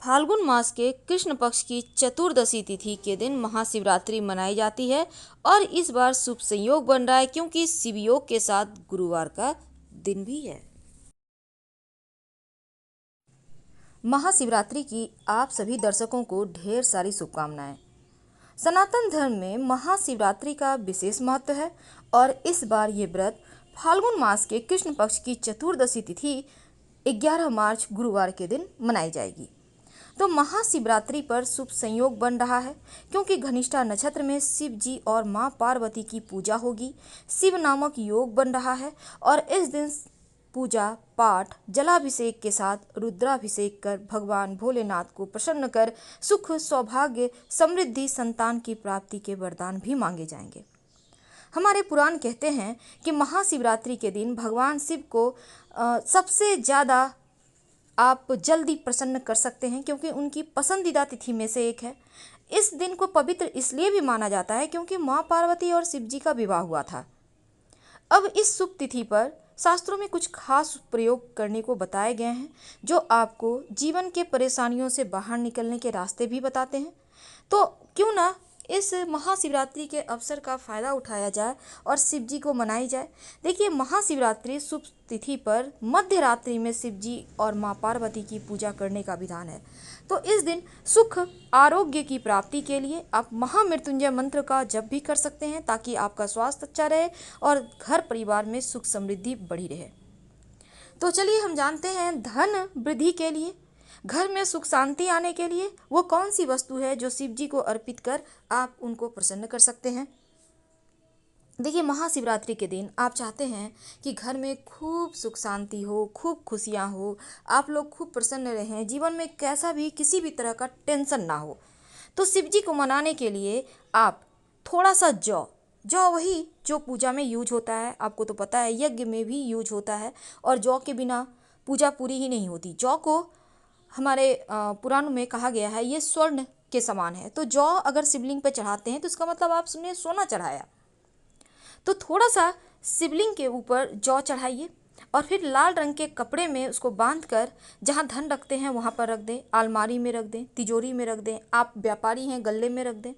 फाल्गुन मास के कृष्ण पक्ष की चतुर्दशी तिथि के दिन महाशिवरात्रि मनाई जाती है और इस बार शुभ संयोग बन रहा है क्योंकि शिव योग के साथ गुरुवार का दिन भी है। महाशिवरात्रि की आप सभी दर्शकों को ढेर सारी शुभकामनाएं। सनातन धर्म में महाशिवरात्रि का विशेष महत्व है और इस बार ये व्रत फाल्गुन मास के कृष्ण पक्ष की चतुर्दशी तिथि 11 मार्च गुरुवार के दिन मनाई जाएगी। तो महाशिवरात्रि पर शुभ संयोग बन रहा है क्योंकि घनिष्ठा नक्षत्र में शिव जी और मां पार्वती की पूजा होगी। शिव नामक योग बन रहा है और इस दिन पूजा पाठ जलाभिषेक के साथ रुद्राभिषेक कर भगवान भोलेनाथ को प्रसन्न कर सुख सौभाग्य समृद्धि संतान की प्राप्ति के वरदान भी मांगे जाएंगे। हमारे पुराण कहते हैं कि महाशिवरात्रि के दिन भगवान शिव को सबसे ज़्यादा आप जल्दी प्रसन्न कर सकते हैं क्योंकि उनकी पसंदीदा तिथि में से एक है। इस दिन को पवित्र इसलिए भी माना जाता है क्योंकि मां पार्वती और शिव जी का विवाह हुआ था। अब इस शुभ तिथि पर शास्त्रों में कुछ खास प्रयोग करने को बताए गए हैं जो आपको जीवन के परेशानियों से बाहर निकलने के रास्ते भी बताते हैं। तो क्यों ना इस महाशिवरात्रि के अवसर का फ़ायदा उठाया जाए और शिव जी को मनाई जाए। देखिए, महाशिवरात्रि शुभ तिथि पर मध्य रात्रि में शिव जी और माँ पार्वती की पूजा करने का विधान है। तो इस दिन सुख आरोग्य की प्राप्ति के लिए आप महामृत्युंजय मंत्र का जप भी कर सकते हैं ताकि आपका स्वास्थ्य अच्छा रहे और घर परिवार में सुख समृद्धि बढ़ी रहे। तो चलिए हम जानते हैं धन वृद्धि के लिए, घर में सुख शांति आने के लिए वो कौन सी वस्तु है जो शिव जी को अर्पित कर आप उनको प्रसन्न कर सकते हैं। देखिए, महाशिवरात्रि के दिन आप चाहते हैं कि घर में खूब सुख शांति हो, खूब खुशियां हो, आप लोग खूब प्रसन्न रहें, जीवन में कैसा भी किसी भी तरह का टेंशन ना हो। तो शिव जी को मनाने के लिए आप थोड़ा सा जौ वही जो पूजा में यूज होता है, आपको तो पता है यज्ञ में भी यूज होता है और जौ के बिना पूजा पूरी ही नहीं होती। जौ को हमारे पुराणों में कहा गया है ये स्वर्ण के समान है। तो जौ अगर शिवलिंग पर चढ़ाते हैं तो इसका मतलब आपने सोना चढ़ाया। तो थोड़ा सा शिवलिंग के ऊपर जौ चढ़ाइए और फिर लाल रंग के कपड़े में उसको बांध कर जहाँ धन रखते हैं वहाँ पर रख दें, अलमारी में रख दें, तिजोरी में रख दें, आप व्यापारी हैं गले में रख दें।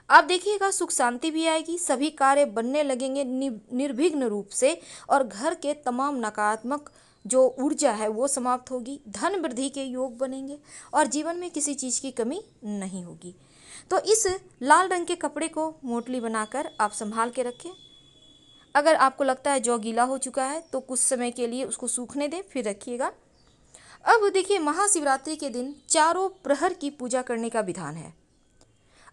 आप देखिएगा सुख शांति भी आएगी, सभी कार्य बनने लगेंगे निर्विघ्न रूप से और घर के तमाम नकारात्मक जो ऊर्जा है वो समाप्त होगी, धन वृद्धि के योग बनेंगे और जीवन में किसी चीज़ की कमी नहीं होगी। तो इस लाल रंग के कपड़े को मोटली बनाकर आप संभाल के रखें। अगर आपको लगता है जौ गीला हो चुका है तो कुछ समय के लिए उसको सूखने दें, फिर रखिएगा। अब देखिए, महाशिवरात्रि के दिन चारों प्रहर की पूजा करने का विधान है।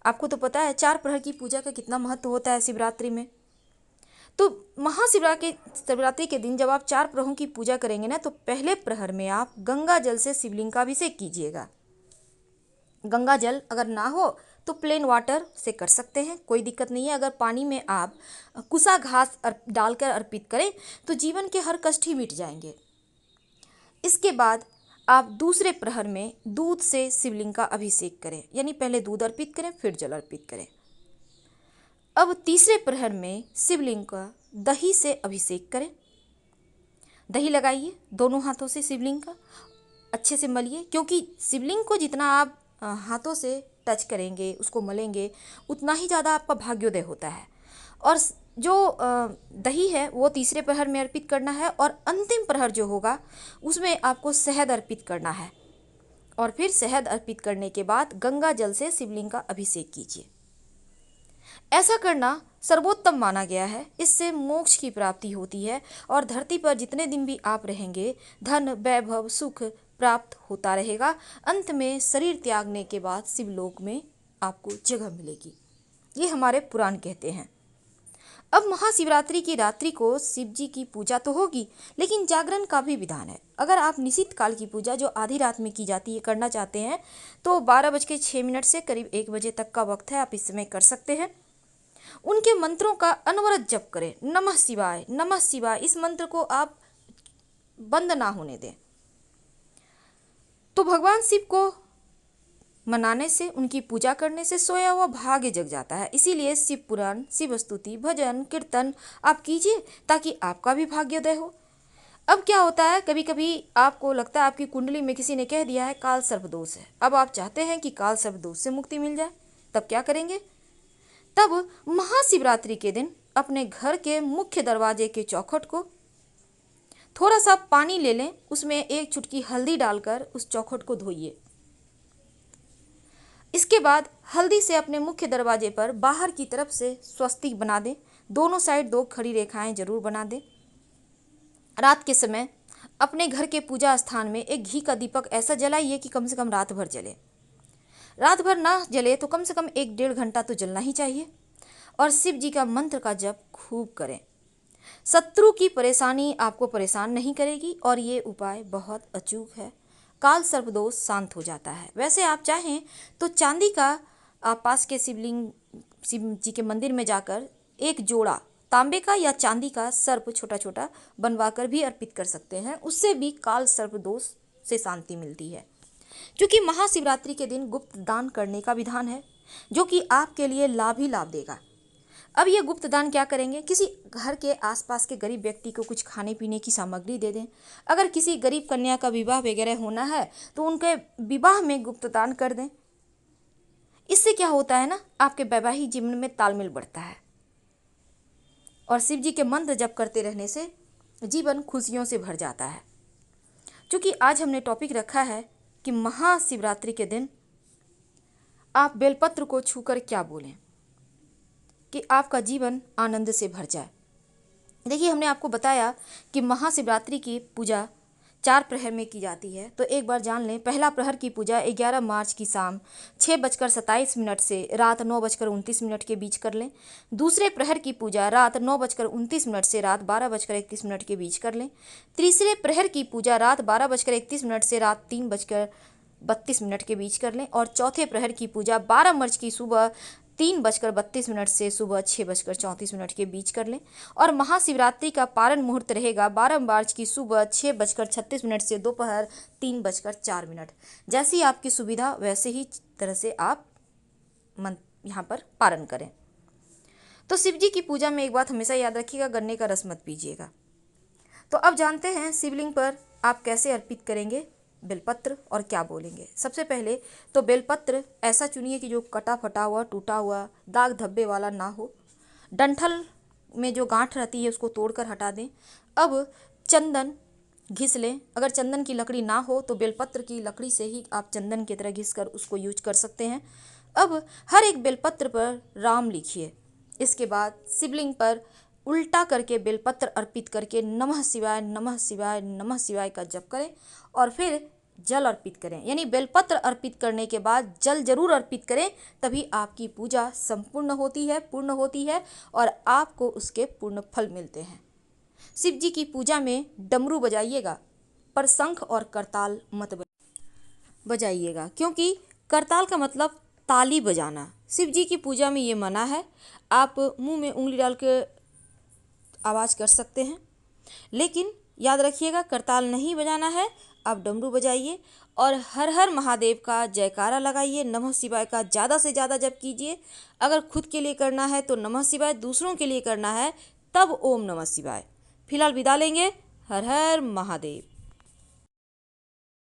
आपको तो पता है 4 प्रहर की पूजा का कितना महत्व होता है शिवरात्रि में। तो महाशिवरात्रि के दिन जब आप 4 प्रहरों की पूजा करेंगे ना, तो पहले प्रहर में आप गंगा जल से शिवलिंग का अभिषेक कीजिएगा। गंगा जल अगर ना हो तो प्लेन वाटर से कर सकते हैं, कोई दिक्कत नहीं है। अगर पानी में आप कुसा घास डालकर अर्पित करें तो जीवन के हर कष्ट ही मिट जाएंगे। इसके बाद आप दूसरे प्रहर में दूध से शिवलिंग का अभिषेक करें, यानी पहले दूध अर्पित करें फिर जल अर्पित करें। अब तीसरे प्रहर में शिवलिंग का दही से अभिषेक करें। दही लगाइए दोनों हाथों से, शिवलिंग का अच्छे से मलिए, क्योंकि शिवलिंग को जितना आप हाथों से टच करेंगे, उसको मलेंगे, उतना ही ज़्यादा आपका भाग्योदय होता है। और जो दही है वो तीसरे प्रहर में अर्पित करना है और अंतिम प्रहर जो होगा उसमें आपको शहद अर्पित करना है और फिर शहद अर्पित करने के बाद गंगा जल से शिवलिंग का अभिषेक कीजिए। ऐसा करना सर्वोत्तम माना गया है, इससे मोक्ष की प्राप्ति होती है और धरती पर जितने दिन भी आप रहेंगे धन वैभव सुख प्राप्त होता रहेगा। अंत में शरीर त्यागने के बाद शिवलोक में आपको जगह मिलेगी, ये हमारे पुराण कहते हैं। अब महाशिवरात्रि की रात्रि को शिव जी की पूजा तो होगी, लेकिन जागरण का भी विधान है। अगर आप निश्चित काल की पूजा जो आधी रात में की जाती है करना चाहते हैं तो 12:06 से करीब 1 बजे तक का वक्त है, आप इस समय कर सकते हैं। उनके मंत्रों का अनवरत जप करें, नमः शिवाय नमः शिवाय, इस मंत्र को आप बंद ना होने दें। तो भगवान शिव को मनाने से, उनकी पूजा करने से सोया हुआ भाग्य जग जाता है। इसीलिए शिव पुराण, शिव स्तुति, भजन कीर्तन आप कीजिए ताकि आपका भी भाग्योदय हो। अब क्या होता है, कभी कभी आपको लगता है आपकी कुंडली में किसी ने कह दिया है काल सर्प दोष है। अब आप चाहते हैं कि काल सर्प दोष से मुक्ति मिल जाए, तब क्या करेंगे? तब महाशिवरात्रि के दिन अपने घर के मुख्य दरवाजे के चौखट को थोड़ा सा पानी ले लें, उसमें एक चुटकी हल्दी डालकर उस चौखट को धोइए। इसके बाद हल्दी से अपने मुख्य दरवाजे पर बाहर की तरफ से स्वस्तिक बना दें, दोनों साइड 2 खड़ी रेखाएं जरूर बना दें। रात के समय अपने घर के पूजा स्थान में एक घी का दीपक ऐसा जलाइए कि कम से कम रात भर जले। रात भर ना जले तो कम से कम 1-1.5 घंटा तो जलना ही चाहिए। और शिव जी का मंत्र का जप खूब करें। शत्रु की परेशानी आपको परेशान नहीं करेगी और ये उपाय बहुत अचूक है। काल सर्प दोष शांत हो जाता है। वैसे आप चाहें तो चांदी का आप पास के शिव जी के मंदिर में जाकर एक जोड़ा तांबे का या चांदी का सर्प छोटा छोटा बनवाकर भी अर्पित कर सकते हैं, उससे भी काल सर्प दोष से शांति मिलती है। क्योंकि महाशिवरात्रि के दिन गुप्त दान करने का विधान है, जो कि आपके लिए लाभ ही लाभ देगा। अब ये गुप्त दान क्या करेंगे? किसी घर के आसपास के गरीब व्यक्ति को कुछ खाने पीने की सामग्री दे दें। अगर किसी गरीब कन्या का विवाह वगैरह होना है तो उनके विवाह में गुप्त दान कर दें। इससे क्या होता है ना, आपके वैवाहिक जीवन में तालमेल बढ़ता है और शिव जी के मंत्र जप करते रहने से जीवन खुशियों से भर जाता है। क्योंकि आज हमने टॉपिक रखा है कि महाशिवरात्रि के दिन आप बेलपत्र को छूकर क्या बोलें कि आपका जीवन आनंद से भर जाए। देखिए, हमने आपको बताया कि महाशिवरात्रि की पूजा 4 प्रहर में की जाती है, तो एक बार जान लें। पहला प्रहर की पूजा 11 मार्च की शाम 6:27 से रात 9:29 के बीच कर लें। दूसरे प्रहर की पूजा रात 9:29 से रात 12:31 के बीच कर लें। तीसरे प्रहर की पूजा रात 12:31 से रात 3:32 के बीच कर लें। और चौथे प्रहर की पूजा 12 मार्च की सुबह 3:32 से सुबह 6:34 के बीच कर लें। और महाशिवरात्रि का पारण मुहूर्त रहेगा 12 मार्च की सुबह 6:36 से दोपहर 3:04। जैसी आपकी सुविधा वैसे ही तरह से आप यहाँ पर पारण करें। तो शिव जी की पूजा में एक बात हमेशा याद रखिएगा, गन्ने का रस मत पीजिएगा। तो अब जानते हैं शिवलिंग पर आप कैसे अर्पित करेंगे बेलपत्र और क्या बोलेंगे। सबसे पहले तो बेलपत्र ऐसा चुनिए कि जो कटा फटा हुआ, टूटा हुआ, दाग धब्बे वाला ना हो। डंठल में जो गांठ रहती है उसको तोड़कर हटा दें। अब चंदन घिस लें। अगर चंदन की लकड़ी ना हो तो बेलपत्र की लकड़ी से ही आप चंदन की तरह घिस कर उसको यूज कर सकते हैं। अब हर एक बेलपत्र पर राम लिखिए। इसके बाद शिवलिंग पर उल्टा करके बेलपत्र अर्पित करके नमः शिवाय नमः शिवाय नमः शिवाय का जप करें और फिर जल अर्पित करें। यानी बेलपत्र अर्पित करने के बाद जल जरूर अर्पित करें, तभी आपकी पूजा संपूर्ण होती है, पूर्ण होती है और आपको उसके पूर्ण फल मिलते हैं। शिव जी की पूजा में डमरू बजाइएगा, पर शंख और करताल मत बजाइएगा, क्योंकि करताल का मतलब ताली बजाना। शिव जी की पूजा में ये मना है। आप मुंह में उंगली डाल के आवाज़ कर सकते हैं, लेकिन याद रखिएगा करताल नहीं बजाना है। आप डमरू बजाइए और हर हर महादेव का जयकारा लगाइए। नमः शिवाय का ज़्यादा से ज़्यादा जप कीजिए। अगर खुद के लिए करना है तो नमः शिवाय, दूसरों के लिए करना है तब ओम नमः शिवाय। फिलहाल विदा लेंगे। हर हर महादेव।